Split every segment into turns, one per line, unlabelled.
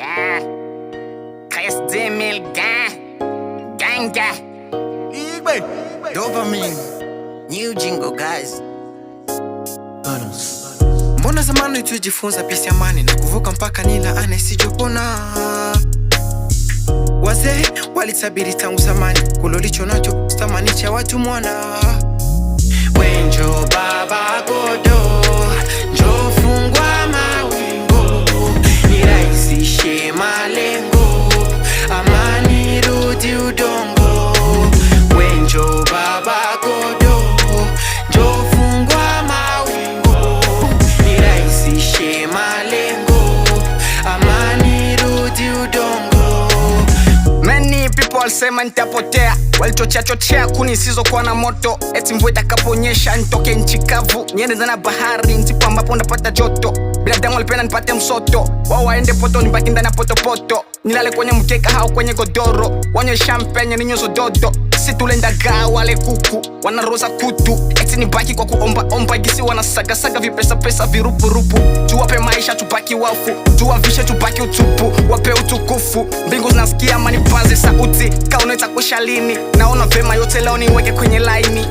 Yeah. Chris 2000 Ganga.
Dopamine. New jingle guys. Mbona zamani tujifunza pisi amani na kuvuka mpaka nila anesijopona. Wazee walitabiri tangu zamani kulolicho nacho stamani cha watu mwana. Wenjo baba godo, njo fungwa mawingo, nirahisishe malengo, amani rudi udongo. Wenjo baba godo, njo fungwa mawingo, nirahisishe malengo, amani rudi udongo.
Many people sema nitapotea, walichochea kuni sizokuwa na moto. Eti mvua itakaponyesha nitoke nchi kavu, niende na bahari ndipo ambapo ndapata joto. Binadamu walipenda nipate msoto, wao waende poto nibaki ndani ya poto. Nilale kwenye mkeka au kwenye godoro, wanywe champagne ni nyozo dodo. Si tulendaga wale kuku, wanaroza kutu. Eti nibaki kwa kuomba gisi wanasaga vipesa virupu. Tuwape maisha tubaki wafu, tuwavishe tubaki utupu. Wape utukufu, mbingu zinasikia manipaze sauti. Kauneta kusha lini, naona vema yote leo niweke kwenye laini.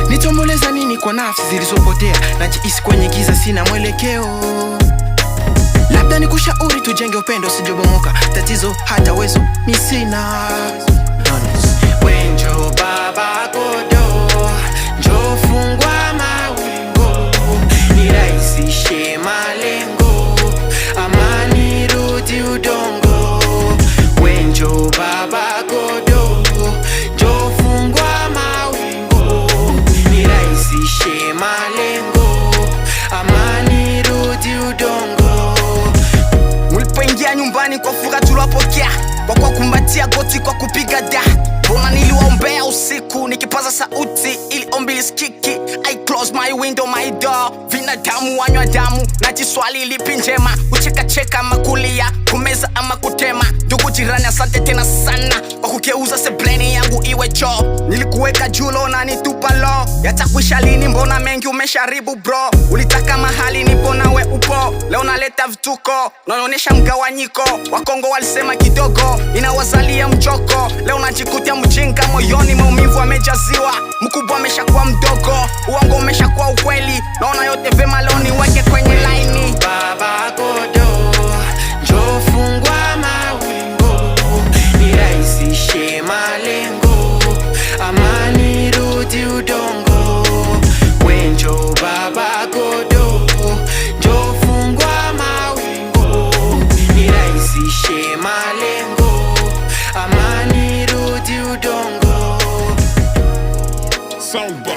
Nitomboleza nini kwa nafsi zilizopotea, najihisi kwenye giza sina mwelekeo. Labda nikushauri tujenge upendo sijobomoka, tatizo hata wezo mi sina. Wenjo baba godo, njo fungwa mawingo, nirahisishe malengo, amani rudi udongo. Wenjo baba godo, njo fungwa mawingo, nirahisishe malengo, amani rudi udongo.
Mulipoingia nyumbani kwa furaha tuliwapokea, kwa kumbatia goti kwa kupiga da. Mbona niliwaombea usiku nikipaza sauti ili ombi lisikiki. I close my window my door, vinadamu wanywa damu. Najiswali lipi njema, kucheka makulia, kumeza ama kutema. Ndugu jirani asante tena sana kwa kugeuza sebleni yangu iwe choo. Nilikuweka julo na nitupa lo, yatakwisha lini mbona mengi umesharibu bro. Ulitaka mahali nipo nawe upo, leo naleta vituko, naonesha mgawanyiko. Wakongo walisema kidogo inawazalia mjoko, leo najikutia mjinga moyoni maumivu amejaziwa. Mkubwa ameshakuwa mdogo, uongo umeshakuwa ukweli. Naona yote vema leo niweke kwenye laini.
Baba godo, njo fungwa mawingo, nirahisishe malengo, amani rudi udongo. Wenjo baba godo, njo fungwa mawingo, nirahisishe malengo, amani rudi udongo.
Soundbar.